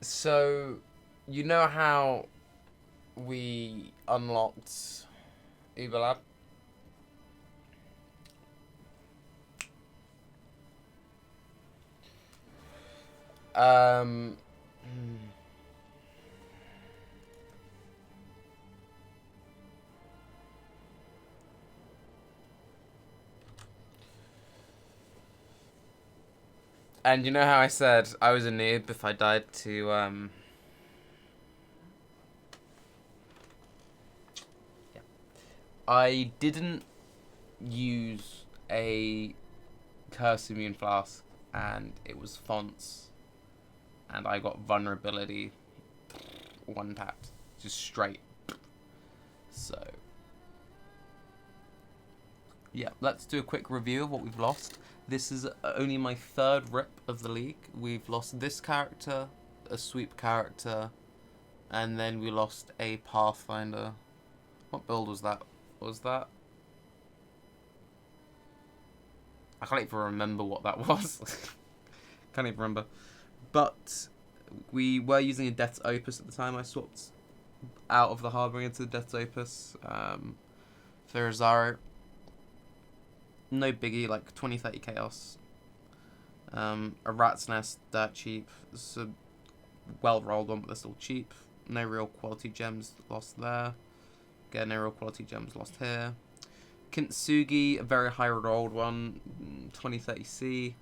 So, you know how we unlocked Uberlab? Um, and you know how I said I was a noob if I died to, yeah. I didn't use a curse immune flask, and it was fonts, and I got vulnerability one tapped, just straight. So, yeah, let's do a quick review of what we've lost. This is only my third RiP of the league. We've lost this character, a sweep character, and then we lost a Pathfinder. What build was that? I can't even remember what that was. Can't even remember. But we were using a Death's Opus at the time. I swapped out of the Harbour into the Death's Opus. For Azaro. No biggie, like 20-30 chaos. A Rat's Nest, dirt cheap. It's a well-rolled one, but they're still cheap. No real quality gems lost there. Again, no real quality gems lost here. Kintsugi, a very high-rolled one. 20-30C.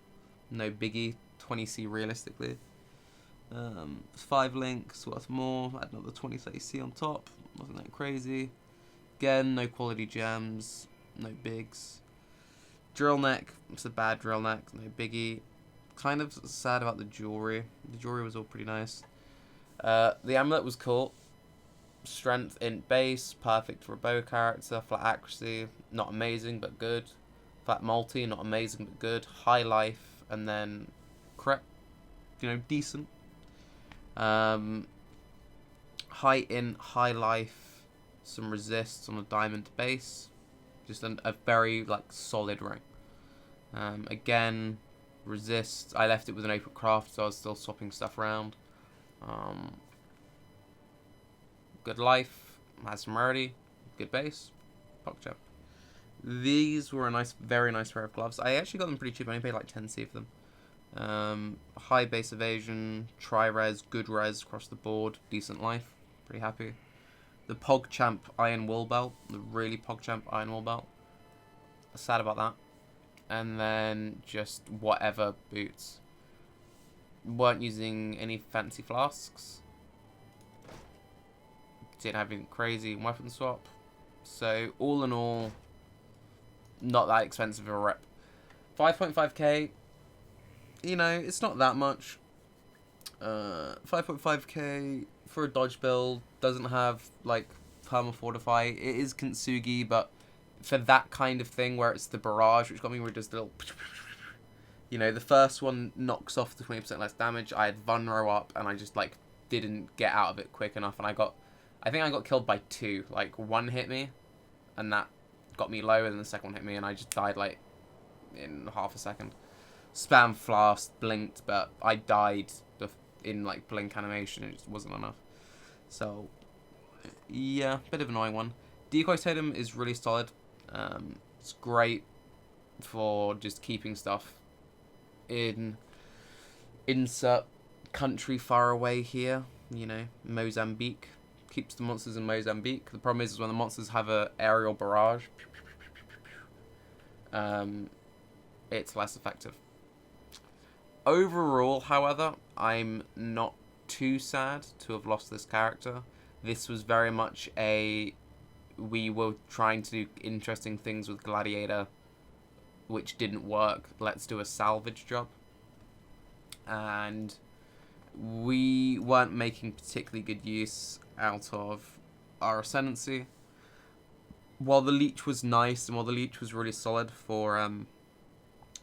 No biggie. 20C realistically. 5 links, worth more. Add another 20-30C on top. Wasn't that crazy. Again, no quality gems. No bigs. Drill neck, it's a bad drill neck, no biggie. Kind of sad about the jewelry. The jewelry was all pretty nice. The amulet was cool. Strength, int base, perfect for a bow character. Flat accuracy, not amazing but good. Flat multi, not amazing but good. High life, and then crit, decent. High int, high life, some resists on a diamond base. Just a very solid ring. Again, resist. I left it with an open craft, so I was still swapping stuff around. Good life, has some rarity, good base, PogChamp. These were a very nice pair of gloves. I actually got them pretty cheap. I only paid like 10C for them. High base evasion, tri-res, good res across the board, decent life. Pretty happy. The PogChamp Iron Wool Belt, the really PogChamp Iron Wool Belt. Sad about that. And then just whatever boots. Weren't using any fancy flasks. Didn't have any crazy weapon swap. So all in all, not that expensive of a RiP. 5.5k, it's not that much. 5.5k for a dodge build, doesn't have perma fortify. It is Kintsugi, but for that kind of thing where it's the barrage, which got me rid of the little, the first one knocks off the 20% less damage. I had Vunro up and I just didn't get out of it quick enough, and I think I got killed by 2. One hit me and that got me low, and then the second one hit me and I just died in half a second. Spam flask, blinked, but I died in blink animation. It just wasn't enough. So yeah, bit of an annoying one. Decoy totem is really solid. It's great for just keeping stuff in insert country far away here. Mozambique. Keeps the monsters in Mozambique. The problem is when the monsters have a aerial barrage, it's less effective. Overall, however, I'm not too sad to have lost this character. This was very much we were trying to do interesting things with Gladiator, which didn't work. Let's do a salvage job. And we weren't making particularly good use out of our Ascendancy. While the Leech was nice, and while the Leech was really solid for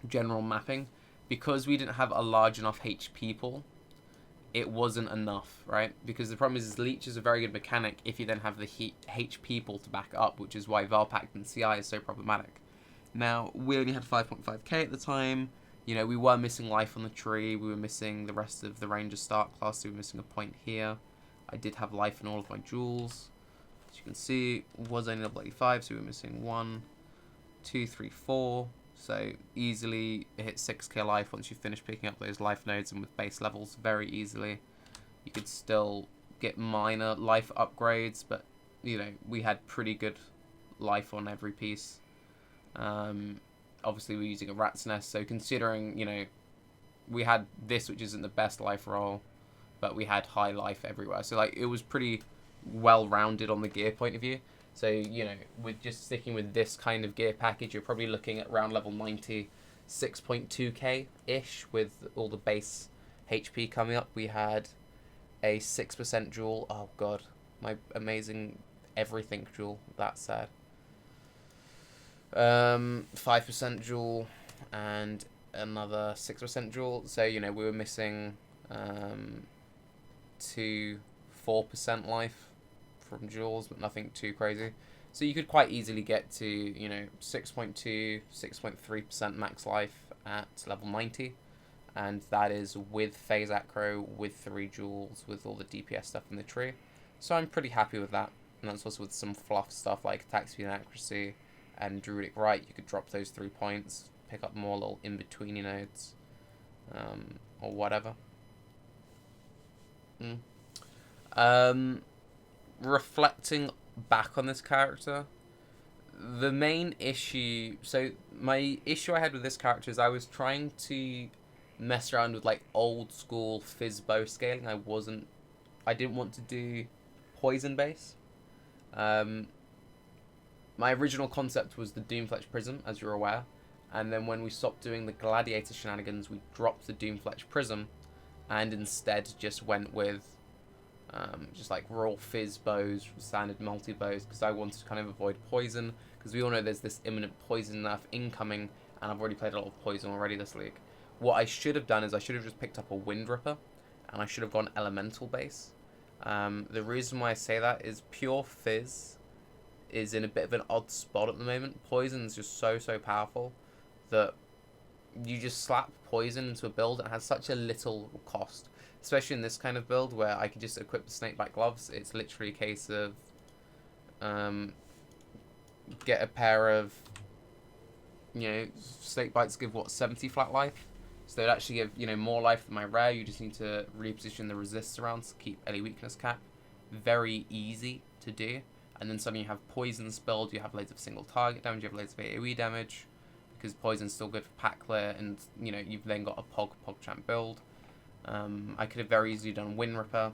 general mapping, because we didn't have a large enough HP pool, it wasn't enough, right? Because the problem is Leech is a very good mechanic if you then have the HP pool to back up, which is why Valpact and CI is so problematic. Now, we only had 5.5k at the time. You know, we were missing life on the tree. We were missing the rest of the Ranger start class. So we were missing a point here. I did have life in all of my jewels. As you can see, was only level 85, so we were missing 1, 2, 3, 4. So easily hit 6k life once you finish picking up those life nodes, and with base levels very easily. You could still get minor life upgrades, but you know, we had pretty good life on every piece. Obviously we're using a rat's nest, so considering, you know, we had this, which isn't the best life roll, but we had high life everywhere. So like it was pretty well rounded on the gear point of view. So, you know, with just sticking with this kind of gear package, you're probably looking at around level 90, 6.2k-ish with all the base HP coming up. We had a 6% jewel. Oh god, my amazing everything jewel. That's sad. 5% jewel and another 6% jewel. So, you know, we were missing 4% life from jewels, but nothing too crazy. So you could quite easily get to, you know, 6.2, 6.3% max life at level 90. And that is with phase acro, with 3 jewels, with all the DPS stuff in the tree. So I'm pretty happy with that. And that's also with some fluff stuff like attack speed and accuracy and druidic right. You could drop those 3 points, pick up more little in-betweeny nodes, or whatever. Reflecting back on this character, the main issue... So my issue I had with this character is I was trying to mess around with like old school fizz bow scaling. I didn't want to do poison base. My original concept was the Doomfletch Prism, as you're aware, and then when we stopped doing the Gladiator shenanigans, we dropped the Doomfletch Prism and instead just went with just like raw fizz bows, standard multi bows, because I wanted to kind of avoid poison, because we all know there's this imminent poison nerf incoming, and I've already played a lot of poison already this league. What I should have done is I should have just picked up a Wind Ripper, and I should have gone elemental base. The reason why I say that is pure fizz is in a bit of an odd spot at the moment. Poison's just so powerful that you just slap poison into a build and it has such a little cost. Especially in this kind of build where I can just equip the snakebite gloves. It's literally a case of get a pair of, you know, snakebites give what, 70 flat life? So they'd actually give, you know, more life than my rare. You just need to reposition the resists around to keep any weakness cap. Very easy to do. And then suddenly you have poison spilled, you have loads of single target damage, you have loads of AoE damage, because poison's still good for pack clear, and you know, you've then got a PogChamp build. I could have very easily done Wind Ripper.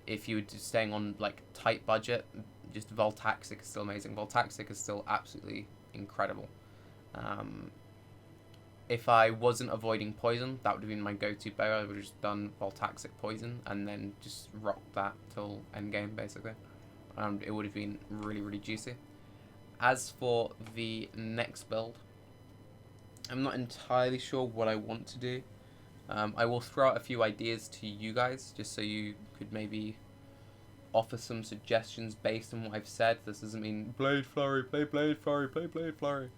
If you were just staying on like tight budget, just Voltaxic is still amazing. Voltaxic is still absolutely incredible. If I wasn't avoiding poison, that would have been my go-to bow. I would have just done Voltaxic poison and then just rocked that till endgame basically. It would have been really juicy. As for the next build, I'm not entirely sure what I want to do. I will throw out a few ideas to you guys, just so you could maybe offer some suggestions based on what I've said. This doesn't mean Blade Flurry, play Blade Flurry, play Blade Flurry.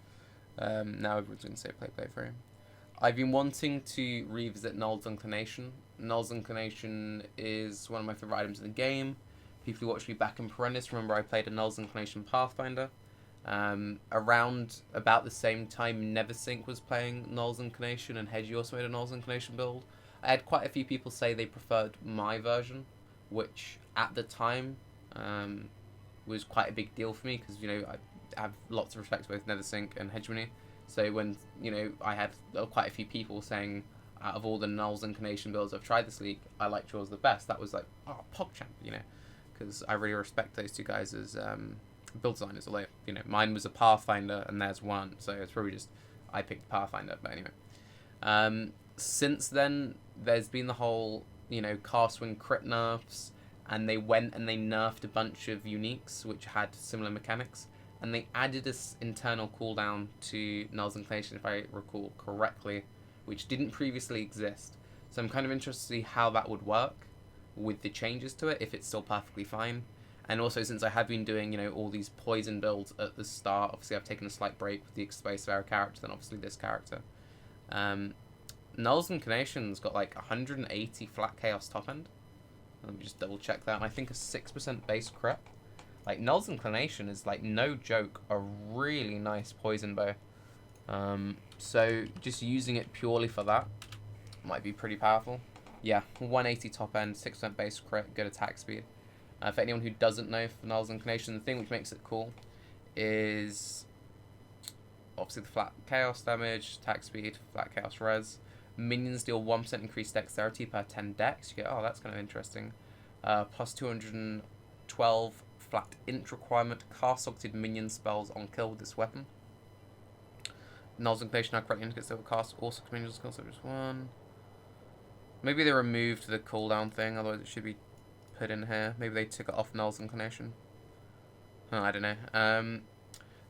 Now everyone's going to say play Blade Flurry. I've been wanting to revisit Null's Inclination. Null's Inclination is one of my favourite items in the game. People who watch me back in Perendis remember I played a Null's Inclination Pathfinder. Around about the same time Neversink was playing Null's Inclination and Hedgie also made a Null's Inclination build. I had quite a few people say they preferred my version, which at the time was quite a big deal for me, because you know I have lots of respect for both Neversink and Hegemony. So when, you know, I had quite a few people saying out of all the Null's Inclination builds I've tried this league, I like yours the best, that was like, oh, PogChamp, you know, because I really respect those two guys as build designers. Although, you know, mine was a Pathfinder and theirs one, so it's probably just I picked Pathfinder. But anyway, since then there's been the whole, you know, cast win crit nerfs, and they went and they nerfed a bunch of uniques which had similar mechanics, and they added this internal cooldown to Null's Inclination, if I recall correctly, which didn't previously exist. So I'm kind of interested to see how that would work with the changes to it, if it's still perfectly fine. And also, since I have been doing, you know, all these poison builds at the start, obviously I've taken a slight break with the Exposed Sphere character, then obviously this character. Null's Inclination's got like 180 flat chaos top end. Let me just double check that. And I think a 6% base crit. Like, Null's Inclination is, like, no joke, a really nice poison bow. So just using it purely for that might be pretty powerful. Yeah, 180 top end, 6% base crit, good attack speed. For anyone who doesn't know for Null's Inclination, the thing which makes it cool is obviously the flat chaos damage, attack speed, flat chaos res. Minions deal 1% increased dexterity per 10 dex. You go, oh, that's kind of interesting. Plus 212 flat int requirement. Cast targeted minion spells on kill with this weapon. Null's Inclination now correctly indicates they will cast also minion skills, so just one. Maybe they removed the cooldown thing, otherwise it should be put in here. Maybe they took it off Null's Inclination. Oh, I don't know.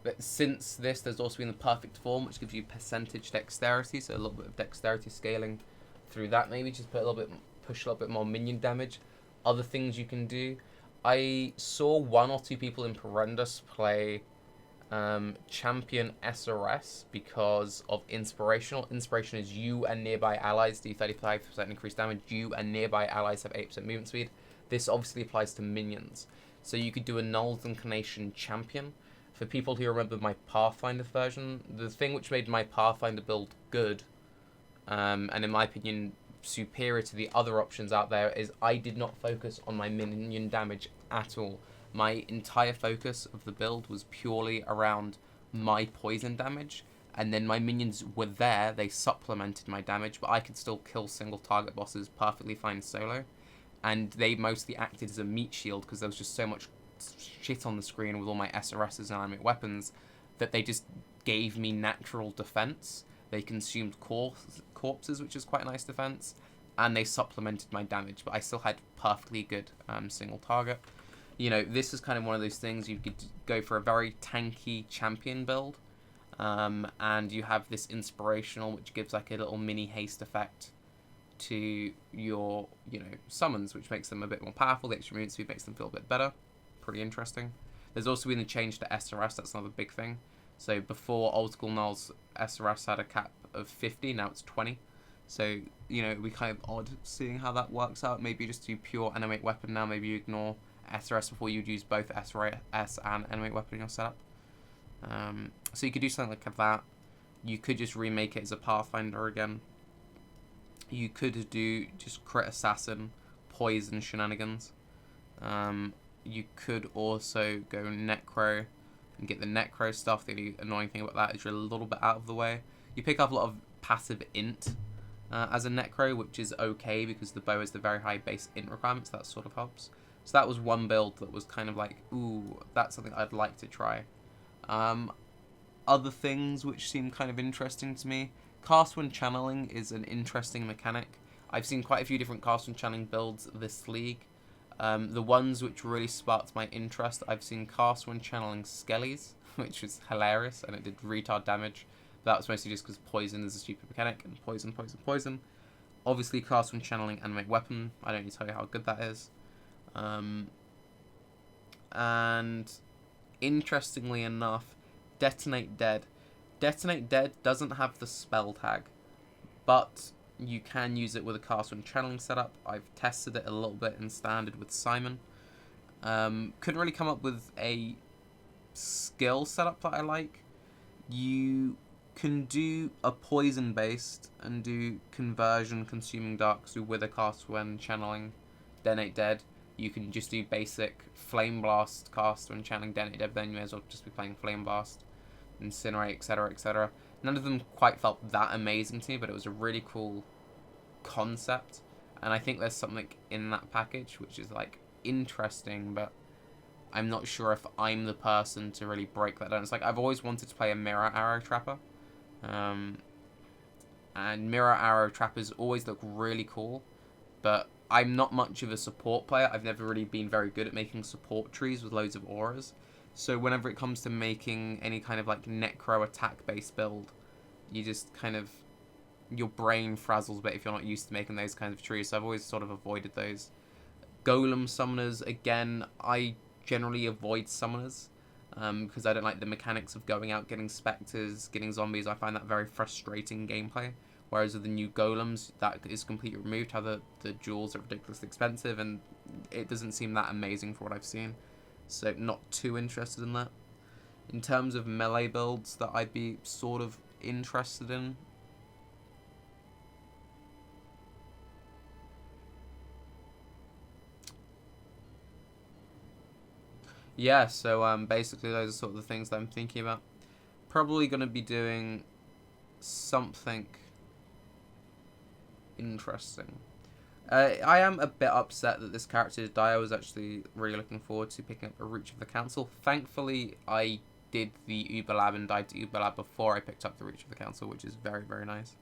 But since this, there's also been the perfect form, which gives you percentage dexterity, so a little bit of dexterity scaling through that. Maybe just push a little bit more minion damage. Other things you can do. I saw 1 or 2 people in Perendus play champion SRS because of inspirational. Inspiration is you and nearby allies do 35% increased damage. You and nearby allies have 8% movement speed. This obviously applies to minions. So you could do a Null's Inclination champion. For people who remember my Pathfinder version, the thing which made my Pathfinder build good, and in my opinion superior to the other options out there, is I did not focus on my minion damage at all. My entire focus of the build was purely around my poison damage, and then my minions were there, they supplemented my damage, but I could still kill single target bosses perfectly fine solo, and they mostly acted as a meat shield because there was just so much shit on the screen with all my SRSs and animate weapons that they just gave me natural defense. They consumed corpses, which is quite a nice defense, and they supplemented my damage, but I still had perfectly good single target. You know, this is kind of one of those things you could go for a very tanky champion build, and you have this inspirational, which gives like a little mini haste effect to your, summons, which makes them a bit more powerful. The extra movement speed makes them feel a bit better. Pretty interesting. There's also been a change to SRS, that's another big thing. So before old school Null's SRS had a cap of 50, now it's 20. So, it'd be kind of odd seeing how that works out. Maybe just do pure animate weapon now, maybe you ignore SRS before you'd use both SRS and animate weapon in your setup. So you could do something like that. You could just remake it as a Pathfinder again. You could do just crit assassin, poison shenanigans. You could also go Necro and get the Necro stuff. The annoying thing about that is you're a little bit out of the way. You pick up a lot of passive int as a Necro, which is okay because the bow has the very high base int requirements. That sort of helps. So that was one build that was kind of like, ooh, that's something I'd like to try. Other things which seem kind of interesting to me. Cast when channeling is an interesting mechanic. I've seen quite a few different cast when channeling builds this league. The ones which really sparked my interest, I've seen cast when channeling Skellies, which was hilarious, and it did retard damage. That was mostly just because poison is a stupid mechanic, and poison. Obviously, cast when channeling animate weapon, I don't need to tell you how good that is. And interestingly enough, Detonate Dead. Detonate Dead doesn't have the spell tag, but you can use it with a cast when channeling setup. I've tested it a little bit in standard with Simon. Couldn't really come up with a skill setup that I like. You can do a poison based and do conversion consuming dark with a cast when channeling Detonate Dead. You can just do basic Flame Blast cast when channeling Detonate Dead, then you may as well just be playing Flame Blast, Incinerate, etc, etc. None of them quite felt that amazing to me, but it was a really cool concept, and I think there's something in that package which is like interesting, but I'm not sure if I'm the person to really break that down. It's like I've always wanted to play a Mirror Arrow Trapper, and Mirror Arrow Trappers always look really cool, but I'm not much of a support player. I've never really been very good at making support trees with loads of auras. So whenever it comes to making any kind of like necro attack based build, you just kind of, your brain frazzles a bit if you're not used to making those kinds of trees. So I've always sort of avoided those. Golem summoners, again, I generally avoid summoners because I don't like the mechanics of going out, getting specters, getting zombies. I find that very frustrating gameplay Whereas with the new golems, that is completely removed. How the jewels are ridiculously expensive, and it doesn't seem that amazing for what I've seen. So not too interested in that. In terms of melee builds that I'd be sort of interested in, yeah, so basically those are sort of the things that I'm thinking about. Probably going to be doing something interesting. I am a bit upset that this character did die. I was actually really looking forward to picking up a Reach of the Council. Thankfully, I did the Uber Lab and died to Uber Lab before I picked up the Reach of the Council, which is very, very nice.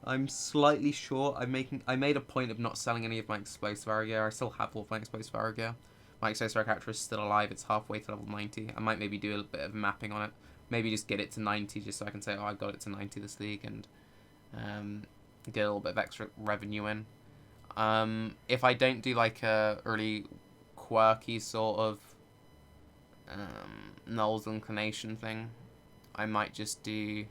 I'm slightly short. I made a point of not selling any of my explosive arrow gear. I still have all of my explosive arrow gear. My explosive arrow character is still alive. It's halfway to level 90. I might maybe do a little bit of mapping on it. Maybe just get it to 90 just so I can say, oh, I got it to 90 this league, and get a little bit of extra revenue in. If I don't do like a really quirky sort of Null's Inclination thing, I might just do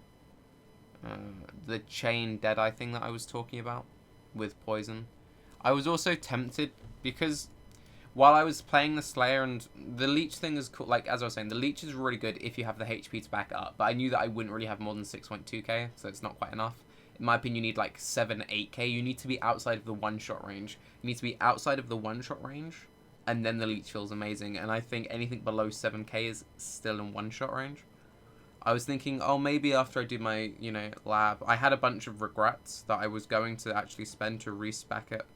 the chain Deadeye thing that I was talking about with poison. I was also tempted because while I was playing the Slayer, and the Leech thing is cool, like as I was saying, the Leech is really good if you have the HP to back it up, but I knew that I wouldn't really have more than 6.2k, so it's not quite enough. In my opinion, you need like 7, 8k. You need to be outside of the one-shot range. You need to be outside of the one-shot range, and then the Leech feels amazing. And I think anything below 7k is still in one-shot range. I was thinking, oh, maybe after I do my, lab, I had a bunch of regrets that I was going to actually spend to respec it,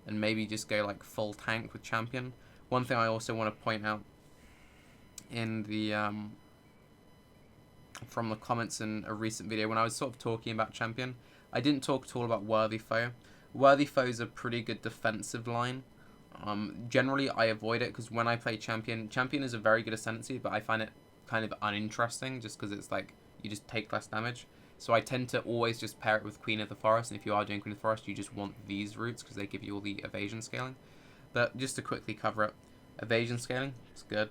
and maybe just go like full tank with Champion. One thing I also want to point out in the from the comments in a recent video, when I was sort of talking about Champion, I didn't talk at all about Worthy Foe. Worthy Foe is a pretty good defensive line. Generally, I avoid it because when I play Champion is a very good ascendancy, but I find it kind of uninteresting just because it's like you just take less damage. So I tend to always just pair it with Queen of the Forest, and if you are doing Queen of the Forest, you just want these routes because they give you all the evasion scaling. But just to quickly cover it, evasion scaling, it's good.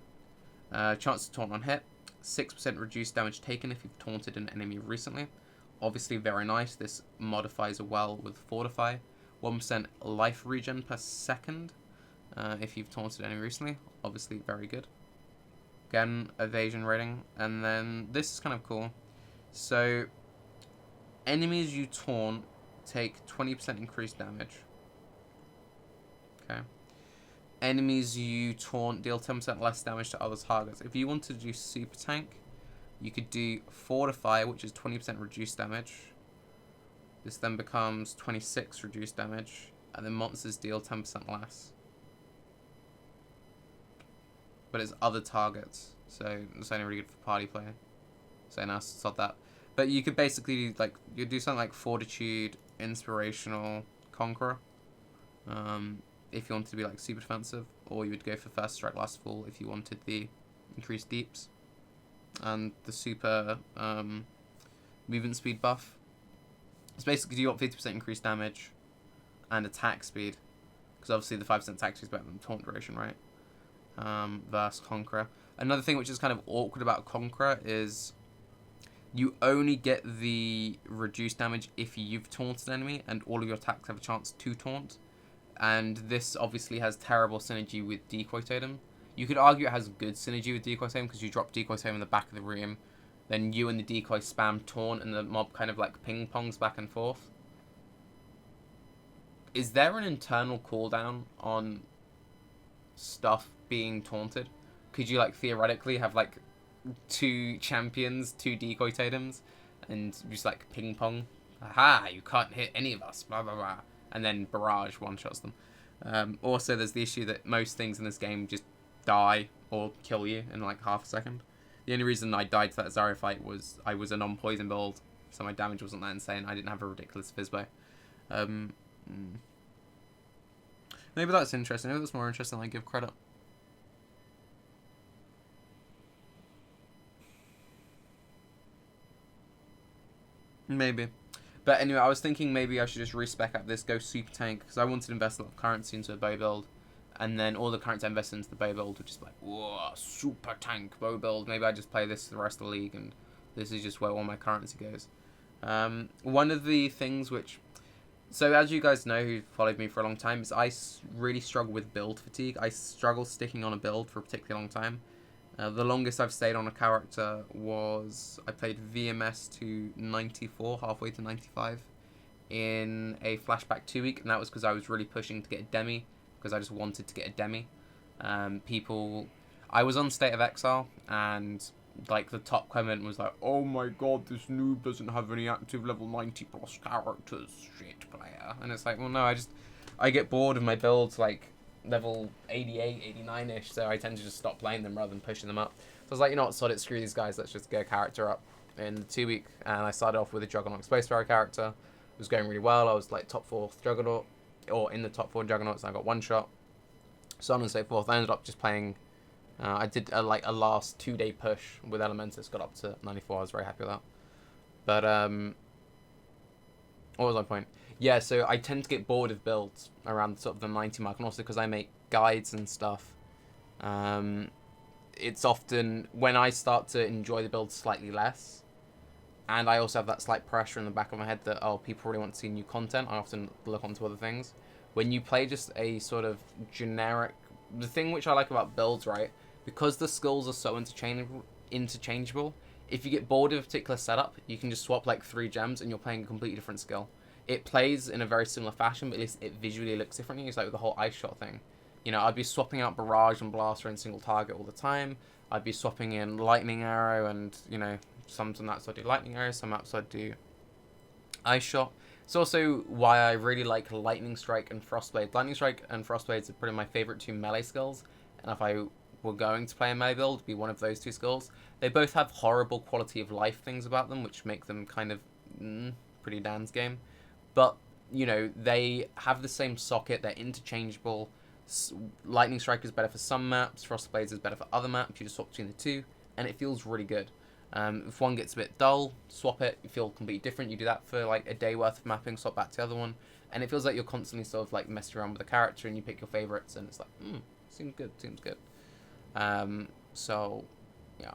Chance to taunt on hit, 6% reduced damage taken if you've taunted an enemy recently. Obviously very nice. This modifies well with Fortify. 1% life regen per second if you've taunted an enemy recently. Obviously very good. Again, evasion rating. And then this is kind of cool. So enemies you taunt take 20% increased damage. Okay. Enemies you taunt deal 10% less damage to other targets. If you wanted to do Super Tank, you could do Fortify, which is 20% reduced damage. This then becomes 26 reduced damage, and then monsters deal 10% less. But it's other targets, so it's only really good for party play. So now stop that. But you could basically you do something like Fortitude, Inspirational, Conqueror. If you wanted to be like super defensive, or you would go for First Strike Last Fall if you wanted the increased deeps and the super movement speed buff. It's basically you want 50% increased damage and attack speed, because obviously the 5% attack speed is better than taunt duration, right? Versus Conqueror. Another thing which is kind of awkward about Conqueror is you only get the reduced damage if you've taunted an enemy, and all of your attacks have a chance to taunt. And this obviously has terrible synergy with Decoy Totem. You could argue it has good synergy with Decoy Totem because you drop Decoy Totem in the back of the room, then you and the Decoy spam taunt, and the mob kind of like ping-pongs back and forth. Is there an internal cooldown on stuff being taunted? Could you theoretically have 2 champions, 2 Decoy Totems, and just ping-pong? Aha, you can't hit any of us, blah blah blah. And then Barrage one-shots them. Also, there's the issue that most things in this game just die or kill you in half a second. The only reason I died to that Zarya fight was I was a non-poison build, so my damage wasn't that insane. I didn't have a ridiculous Fizzbow. Maybe that's interesting. Maybe that's more interesting than I give credit. Maybe. But anyway, I was thinking maybe I should just respec up this, go super tank, because I wanted to invest a lot of currency into a bow build, and then all the currency I invested into the bow build would just be whoa, super tank bow build. Maybe I just play this for the rest of the league, and this is just where all my currency goes. One of the things which... So as you guys know who followed me for a long time, is I really struggle with build fatigue. I struggle sticking on a build for a particularly long time. The longest I've stayed on a character was... I played VMS to 94, halfway to 95, in a flashback 2 week, and that was because I was really pushing to get a demi, because I just wanted to get a demi. I was on State of Exile, and like the top comment was like, "Oh my god, this noob doesn't have any active level 90 plus characters, shit player." And it's like, well, no, I get bored of my builds like level 88, 89ish, so I tend to just stop playing them rather than pushing them up. So I was like, you know what, sod it, screw these guys, let's just get a character up in the 2 week. And I started off with a Juggernaut Space Pharaoh character. It was going really well. I was like top 4th Juggernaut, or in the top 4 Juggernauts, and I got one shot, so on and so forth. I ended up just playing, I did a last 2-day push with Elementus, got up to 94. I was very happy with that. But what was my point? Yeah, so I tend to get bored of builds around sort of the 90 mark, and also because I make guides and stuff, it's often when I start to enjoy the build slightly less, and I also have that slight pressure in the back of my head that, oh, people really want to see new content, I often look onto other things. When you play just a sort of generic... The thing which I like about builds, right, because the skills are so interchangeable, if you get bored of a particular setup, you can just swap like 3 gems and you're playing a completely different skill. It plays in a very similar fashion, but at least it visually looks differently. It's like with the whole ice shot thing. You know, I'd be swapping out Barrage and Blaster in single target all the time. I'd be swapping in Lightning Arrow and, you know, some maps I do Lightning Arrow, some maps I do Ice Shot. It's also why I really like Lightning Strike and Frostblade. Lightning Strike and Frostblade are probably my favourite 2 melee skills, and if I were going to play a melee build, it'd be one of those 2 skills. They both have horrible quality of life things about them, which make them kind of pretty Dan's game. But, you know, they have the same socket, they're interchangeable. Lightning Strike is better for some maps, Frostblade is better for other maps, you just swap between the 2, and it feels really good. If one gets a bit dull, swap it, you feel completely different. You do that for like a day worth of mapping, swap back to the other one, and it feels like you're constantly sort of like messing around with the character and you pick your favourites, and it's like, seems good. So, yeah.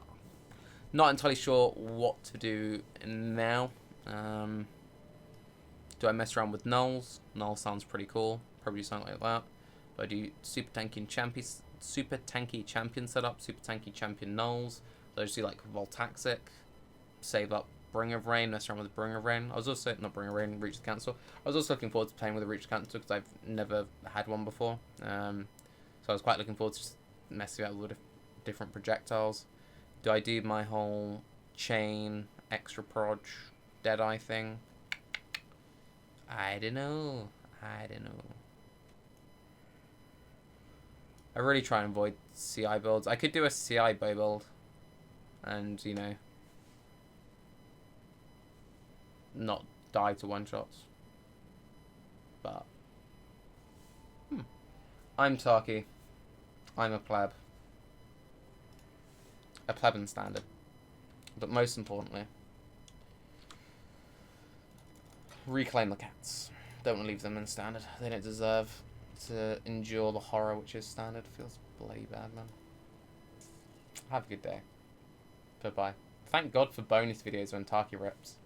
Not entirely sure what to do now. Do I mess around with nulls? Null sounds pretty cool. Probably do something like that. Do I do super tanky champion setup, super tanky champion nulls? So I just do like Voltaxic, save up Bringer of Rain, mess around with Bringer of Rain. I was also, not Bringer of Rain, Reach the Cancel. I was also looking forward to playing with a Reach the Cancel because I've never had one before. So I was quite looking forward to just messing out with different projectiles. Do I do my whole chain, extra proj, Deadeye thing? I don't know. I really try and avoid CI builds. I could do a CI bow build and, you know, not die to one-shots. But, I'm Tarky. I'm a pleb. A pleb in standard. But most importantly, reclaim the cats. Don't want to leave them in standard. They don't deserve to endure the horror which is standard. Feels bloody bad, man. Have a good day. Bye-bye. Thank God for bonus videos when Tarky rips.